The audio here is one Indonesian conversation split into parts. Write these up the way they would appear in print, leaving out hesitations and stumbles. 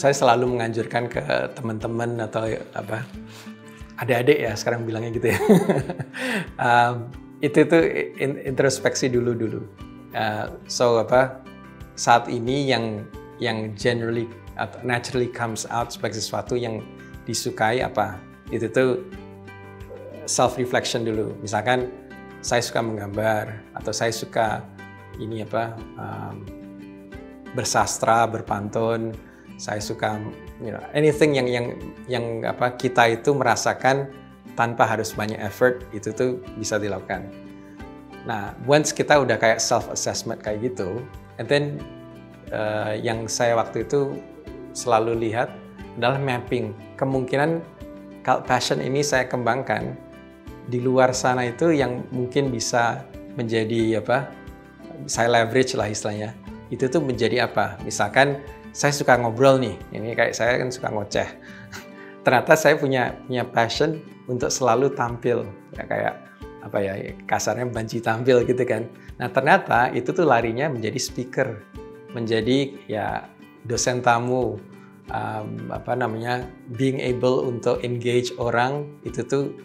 Saya selalu menganjurkan ke teman-teman atau apa adik-adik ya sekarang bilangnya gitu ya. Itu tuh introspeksi dulu. Saat ini yang generally atau naturally comes out sebagai sesuatu yang disukai apa? Itu tuh self reflection dulu. Misalkan saya suka menggambar atau saya suka ini bersastra, berpantun. Saya suka anything yang kita itu merasakan tanpa harus banyak effort, itu tuh bisa dilakukan. Nah, once kita udah kayak self assessment kayak gitu, and then yang saya waktu itu selalu lihat adalah mapping. Kemungkinan kalau passion ini saya kembangkan di luar sana itu yang mungkin bisa menjadi saya leverage lah istilahnya. Itu tuh menjadi apa? Misalkan saya suka ngobrol nih, ini kayak saya kan suka ngoceh. Ternyata saya punya passion untuk selalu tampil, ya kayak kasarnya banci tampil gitu kan. Nah ternyata itu tuh larinya menjadi speaker, menjadi ya dosen tamu, being able untuk engage orang itu tuh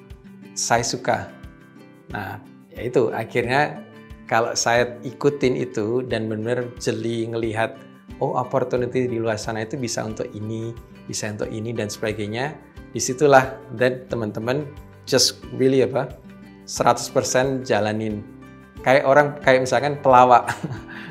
saya suka. Nah ya itu akhirnya kalau saya ikutin itu dan benar jeli ngelihat opportunity di luar sana itu bisa untuk ini dan sebagainya. Disitulah dan teman-teman just really 100% jalanin. Kayak misalkan pelawak.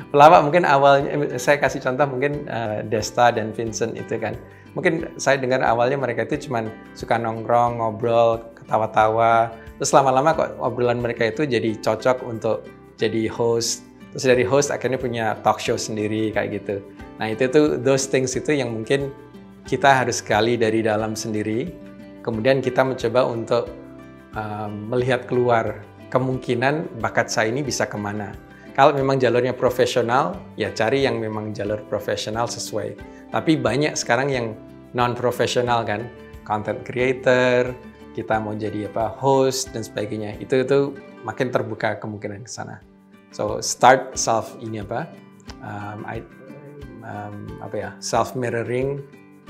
Pelawak mungkin awalnya, saya kasih contoh mungkin Desta dan Vincent itu kan. Mungkin saya dengar awalnya mereka itu cuman suka nongkrong, ngobrol, ketawa-tawa. Terus lama-lama kok obrolan mereka itu jadi cocok untuk jadi host. Terus dari host akhirnya punya talk show sendiri kayak gitu. Nah itu tuh those things itu yang mungkin kita harus gali dari dalam sendiri. Kemudian kita mencoba untuk melihat keluar kemungkinan bakat saya ini bisa kemana. Kalau memang jalurnya profesional, ya cari yang memang jalur profesional sesuai. Tapi banyak sekarang yang non-profesional kan, content creator, kita mau jadi host dan sebagainya. Itu makin terbuka kemungkinan ke sana. So start self self mirroring.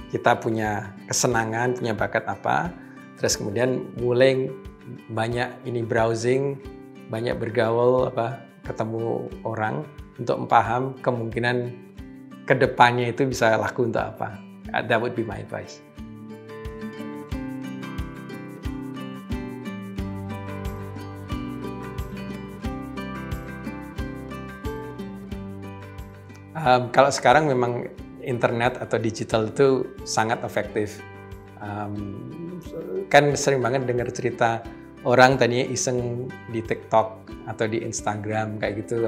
Kita punya kesenangan, punya bakat apa, terus kemudian mulai banyak browsing, banyak bergaul ketemu orang untuk paham kemungkinan kedepannya itu bisa laku untuk apa. That would be my advice. Kalau sekarang memang internet atau digital itu sangat efektif. Kan sering banget dengar cerita orang tadinya iseng di TikTok atau di Instagram kayak gitu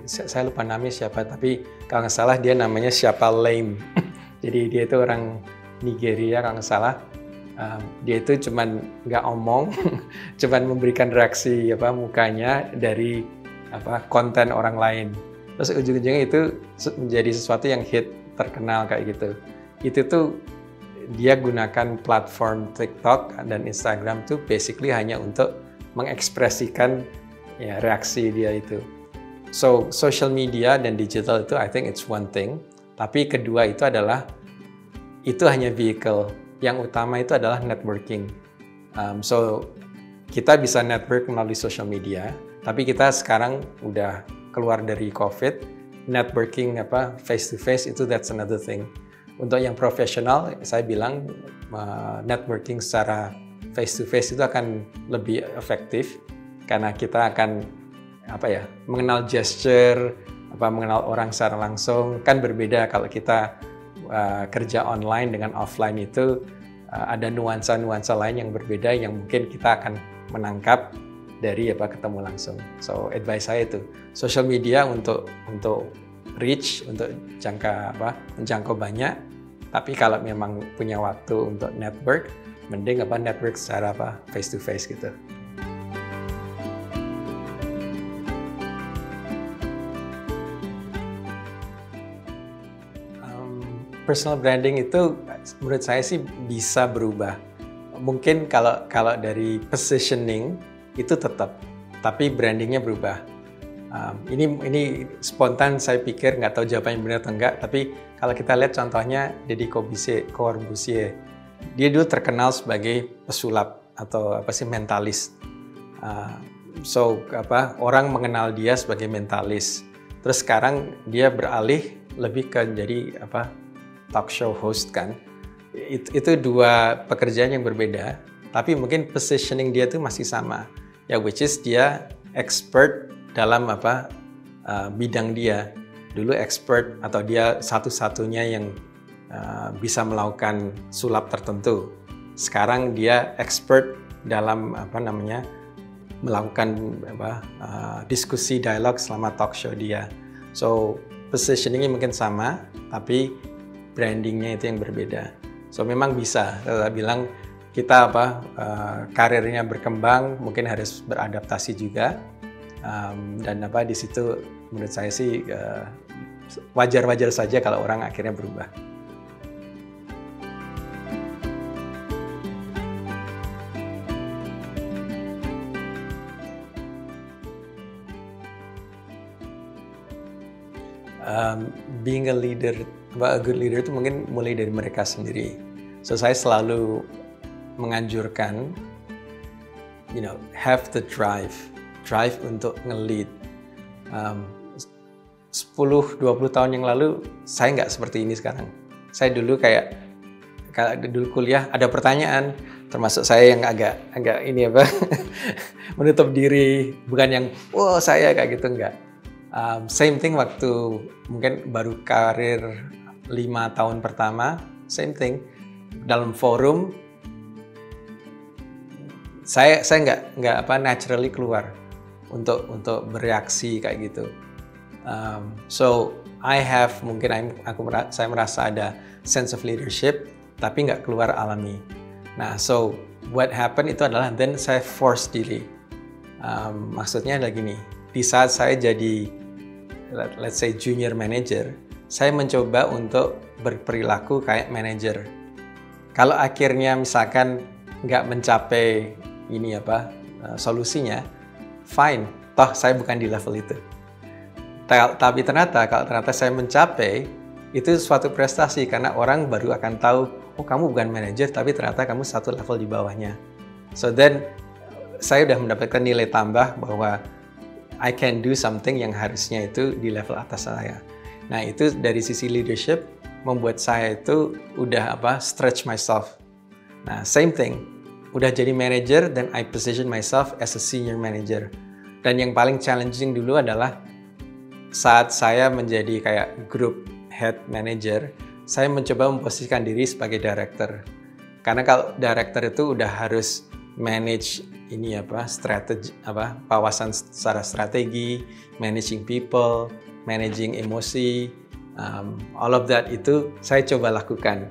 saya lupa namanya siapa, tapi kalau nggak salah dia namanya siapa Lame. Jadi dia itu orang Nigeria kalau nggak salah. Dia itu cuman nggak omong, cuman memberikan reaksi mukanya dari konten orang lain. Terus ujung-ujungnya itu menjadi sesuatu yang hit, terkenal kayak gitu. Itu tuh dia gunakan platform TikTok dan Instagram tuh basically hanya untuk mengekspresikan ya reaksi dia itu. So social media dan digital itu I think it's one thing. Tapi kedua itu adalah itu hanya vehicle. Yang utama itu adalah networking. So kita bisa network melalui social media. Tapi kita sekarang udah keluar dari COVID, networking face to face itu that's another thing. Untuk yang profesional, saya bilang networking secara face to face itu akan lebih efektif karena kita akan mengenal gesture, mengenal orang secara langsung. Kan berbeda kalau kita kerja online dengan offline itu ada nuansa-nuansa lain yang berbeda yang mungkin kita akan menangkap dari ketemu langsung. So advice saya itu social media untuk reach, untuk menjangkau banyak. Tapi kalau memang punya waktu untuk network, mending network secara face to face gitu. Personal branding itu menurut saya sih bisa berubah. Mungkin kalau dari positioning itu tetap, tapi brandingnya berubah. Ini spontan saya pikir, nggak tahu jawabannya benar atau enggak, tapi kalau kita lihat contohnya Deddy Corbusier, dia dulu terkenal sebagai pesulap atau mentalis. Orang mengenal dia sebagai mentalis. Terus sekarang dia beralih lebih ke jadi talk show host kan. Itu dua pekerjaan yang berbeda, tapi mungkin positioning dia tuh masih sama. Ya, which is dia expert dalam bidang dia. Dulu expert atau dia satu-satunya yang bisa melakukan sulap tertentu. Sekarang dia expert dalam melakukan diskusi dialog selama talk show dia. So positioningnya mungkin sama, tapi brandingnya itu yang berbeda. So memang bisa kita bilang kita karirnya berkembang, mungkin harus beradaptasi juga. Dan di situ menurut saya sih wajar-wajar saja kalau orang akhirnya berubah. Being a leader, a good leader itu mungkin mulai dari mereka sendiri. So saya selalu menganjurkan, have the drive untuk nge-lead. 10-20 tahun yang lalu saya nggak seperti ini sekarang. Saya dulu dulu kuliah ada pertanyaan, termasuk saya yang agak menutup diri, bukan yang saya kayak gitu, enggak. Same thing waktu mungkin baru karir 5 tahun pertama, same thing dalam forum saya nggak naturally keluar untuk bereaksi kayak gitu. So I have saya merasa ada sense of leadership tapi nggak keluar alami. Nah, so what happened itu adalah then saya force diri. Maksudnya adalah gini, di saat saya jadi let's say junior manager, saya mencoba untuk berperilaku kayak manager. Kalau akhirnya misalkan nggak mencapai solusinya, fine, toh saya bukan di level itu. Tapi kalau ternyata saya mencapai, itu suatu prestasi karena orang baru akan tahu, kamu bukan manajer, tapi ternyata kamu satu level di bawahnya. So then, saya udah mendapatkan nilai tambah bahwa I can do something yang harusnya itu di level atas saya. Nah, itu dari sisi leadership membuat saya itu udah stretch myself. Nah, same thing. Udah jadi manager dan I position myself as a senior manager. Dan yang paling challenging dulu adalah saat saya menjadi kayak group head manager, saya mencoba memposisikan diri sebagai director. Karena kalau director itu udah harus manage pengawasan secara strategi, managing people, managing emosi, all of that itu saya coba lakukan.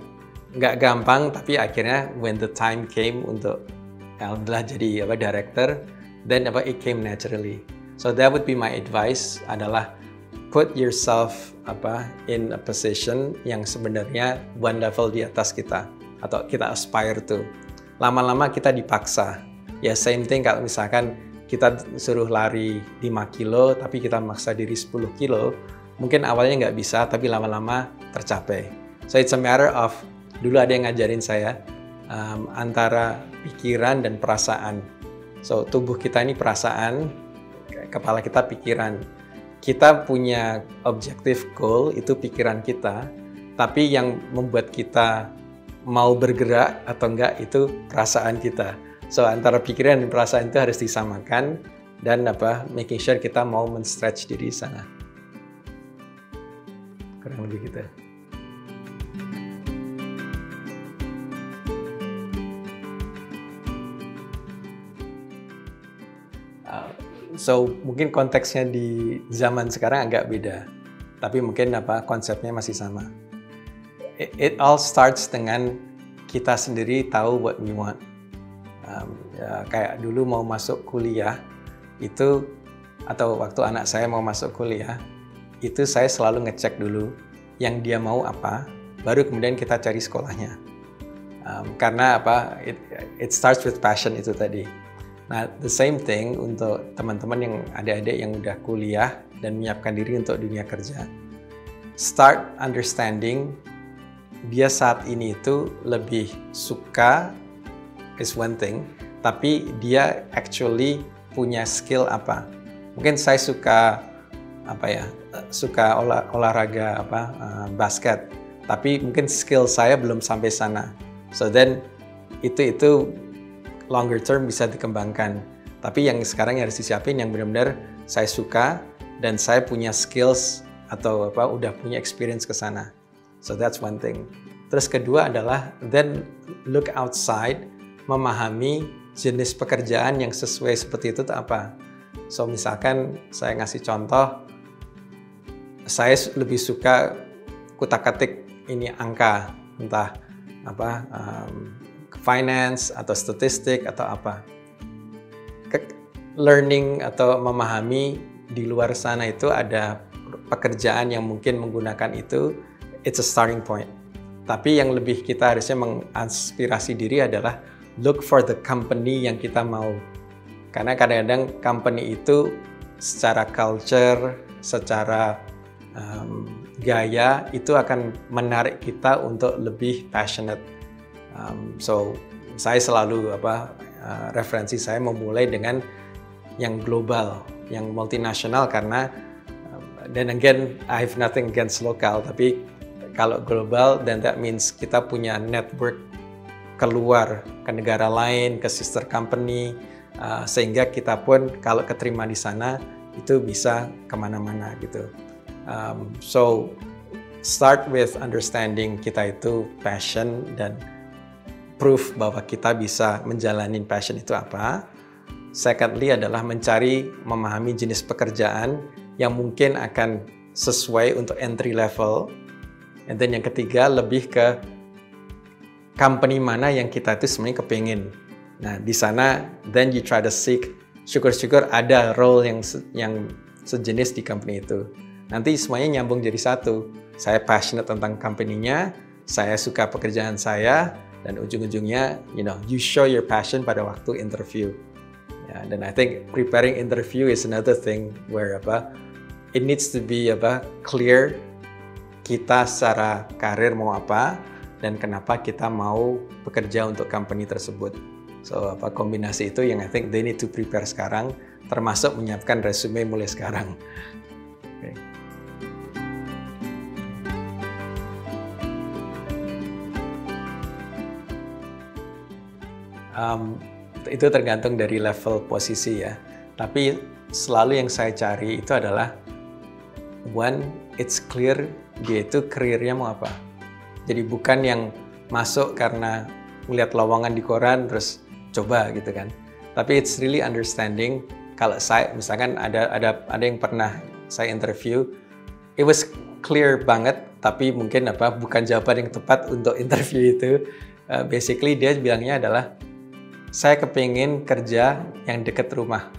Nggak gampang, tapi akhirnya when the time came untuk jadi director, then it came naturally. So that would be my advice adalah put yourself in a position yang sebenarnya one level di atas kita atau kita aspire to. Lama-lama kita dipaksa. Ya same thing kalau misalkan kita suruh lari 5 kilo tapi kita maksa diri 10 kilo, mungkin awalnya nggak bisa tapi lama-lama tercapai. So it's a matter of, dulu ada yang ngajarin saya antara pikiran dan perasaan. So tubuh kita ini perasaan, kepala kita pikiran. Kita punya objektif goal itu pikiran kita, tapi yang membuat kita mau bergerak atau enggak itu perasaan kita. So antara pikiran dan perasaan itu harus disamakan dan making sure kita mau men-stretch diri di sana. Kurang lebih gitu. So mungkin konteksnya di zaman sekarang agak beda, tapi mungkin konsepnya masih sama. It all starts dengan kita sendiri tahu what we want. Kayak dulu mau masuk kuliah itu, atau waktu anak saya mau masuk kuliah itu saya selalu ngecek dulu yang dia mau apa, baru kemudian kita cari sekolahnya. Karena it starts with passion itu tadi. Nah, the same thing untuk teman-teman yang adik-adik yang udah kuliah dan menyiapkan diri untuk dunia kerja. Start understanding dia saat ini itu lebih suka is one thing, tapi dia actually punya skill apa. Mungkin saya suka olahraga basket, tapi mungkin skill saya belum sampai sana. So then itu longer term bisa dikembangkan. Tapi yang sekarang harus disiapin yang benar-benar saya suka dan saya punya skills atau udah punya experience ke sana. So that's one thing. Terus kedua adalah then look outside, memahami jenis pekerjaan yang sesuai seperti itu apa. So misalkan saya ngasih contoh, saya lebih suka kutak-katik ini angka, entah finance atau statistik atau apa. Learning atau memahami di luar sana itu ada pekerjaan yang mungkin menggunakan itu, it's a starting point. Tapi yang lebih kita harusnya menginspirasi diri adalah look for the company yang kita mau. Karena kadang-kadang company itu secara culture, secara gaya itu akan menarik kita untuk lebih passionate. So saya selalu referensi saya memulai dengan yang global, yang multinasional karena then again I have nothing against lokal, tapi kalau global then that means kita punya network keluar ke negara lain, ke sister company, sehingga kita pun kalau keterima di sana itu bisa kemana-mana gitu. So start with understanding kita itu passion dan proof bahwa kita bisa menjalani passion itu apa. Secondly adalah memahami jenis pekerjaan yang mungkin akan sesuai untuk entry level. And then yang ketiga lebih ke company mana yang kita itu sebenarnya kepingin. Nah di sana then you try to seek, syukur-syukur ada role yang sejenis di company itu. Nanti semuanya nyambung jadi satu. Saya passionate tentang company-nya, saya suka pekerjaan saya, dan ujung-ujungnya, you show your passion pada waktu interview. Ya, dan I think preparing interview is another thing where it needs to be clear kita secara karir mau apa dan kenapa kita mau bekerja untuk company tersebut. So kombinasi itu yang I think they need to prepare sekarang, termasuk menyiapkan resume mulai sekarang. Okay. Itu tergantung dari level posisi ya. Tapi selalu yang saya cari itu adalah one, it's clear dia itu karirnya mau apa. Jadi bukan yang masuk karena melihat lowongan di koran terus coba gitu kan. Tapi it's really understanding. Kalau saya misalkan ada yang pernah saya interview, it was clear banget tapi mungkin bukan jawaban yang tepat untuk interview itu. Basically dia bilangnya adalah saya kepingin kerja yang dekat rumah.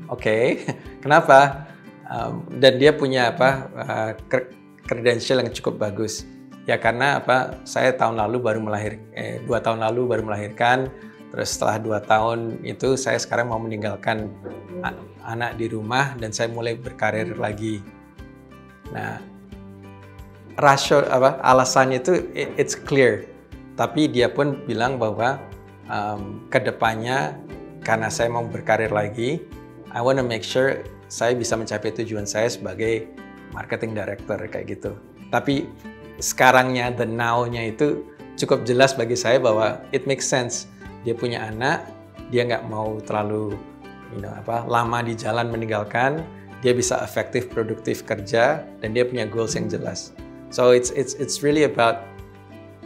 Oke, kenapa? Dan dia punya credential yang cukup bagus. Ya karena saya 2 tahun lalu baru melahirkan. Terus setelah 2 tahun itu saya sekarang mau meninggalkan anak di rumah dan saya mulai berkarir lagi. Nah, alasannya itu it's clear. Tapi dia pun bilang bahwa kedepannya karena saya mau berkarir lagi, I want to make sure saya bisa mencapai tujuan saya sebagai marketing director kayak gitu. Tapi sekarangnya, the now-nya itu cukup jelas bagi saya bahwa it makes sense. Dia punya anak, dia nggak mau terlalu lama di jalan meninggalkan, dia bisa efektif, produktif kerja, dan dia punya goals yang jelas. So it's really about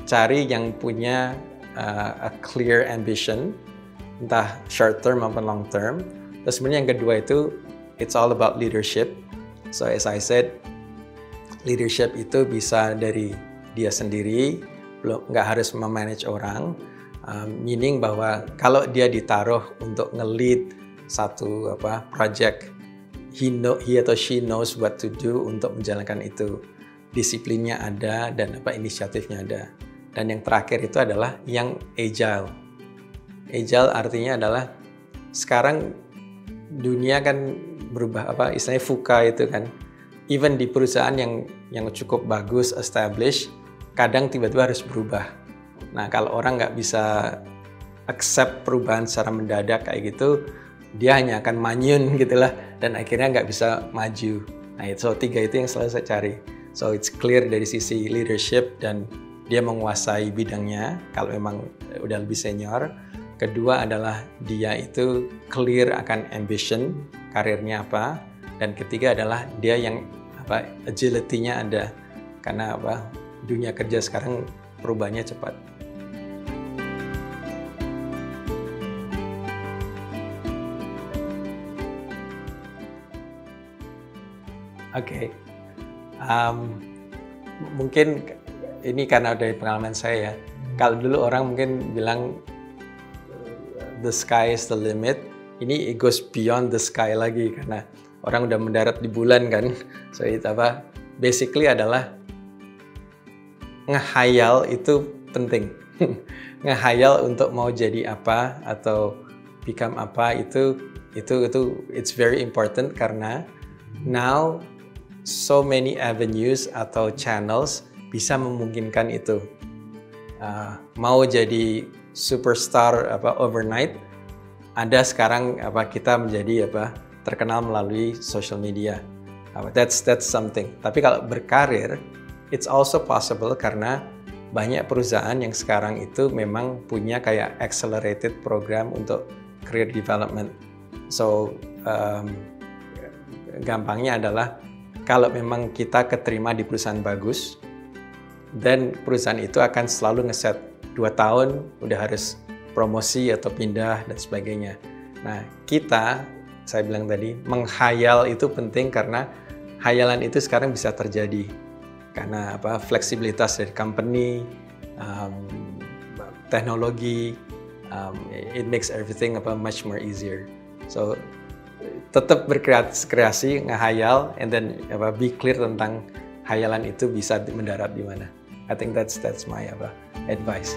cari yang punya a clear ambition, entah short term maupun long term. Terus sebenarnya yang kedua itu it's all about leadership. So as I said, leadership itu bisa dari dia sendiri, nggak harus memanage orang. Meaning bahwa kalau dia ditaruh untuk nge-lead satu project, he atau she knows what to do untuk menjalankan itu. Disiplinnya ada dan inisiatifnya ada. Dan yang terakhir itu adalah yang agile. Agile artinya adalah sekarang dunia kan berubah, istilahnya VUCA itu kan. Even di perusahaan yang cukup bagus, established, kadang tiba-tiba harus berubah. Nah, kalau orang nggak bisa accept perubahan secara mendadak kayak gitu, dia hanya akan manyun gitulah, dan akhirnya nggak bisa maju. Nah, so 3 itu yang selalu saya cari. So it's clear dari sisi leadership dan dia menguasai bidangnya kalau memang udah lebih senior. Kedua adalah dia itu clear akan ambition, karirnya apa. Dan ketiga adalah dia yang agility-nya ada. Karena dunia kerja sekarang perubahannya cepat. Oke. Mungkin ini karena dari pengalaman saya ya. Kalau dulu orang mungkin bilang the sky is the limit. Ini it goes beyond the sky lagi karena orang udah mendarat di bulan kan. So itu basically adalah ngehayal itu penting. Ngehayal untuk mau jadi apa atau become apa itu it's very important karena now so many avenues atau channels bisa memungkinkan itu. Mau jadi superstar overnight, ada sekarang kita menjadi terkenal melalui social media. That's something. Tapi kalau berkarir, it's also possible karena banyak perusahaan yang sekarang itu memang punya kayak accelerated program untuk career development. So gampangnya adalah kalau memang kita keterima di perusahaan bagus, dan perusahaan itu akan selalu ngeset 2 tahun udah harus promosi atau pindah dan sebagainya. Nah, saya bilang tadi, menghayal itu penting karena hayalan itu sekarang bisa terjadi. Karena fleksibilitas dari company, teknologi, it makes everything much more easier. So, tetap berkreasi, ngehayal, and then be clear tentang hayalan itu bisa mendarat di mana. I think that's my advice.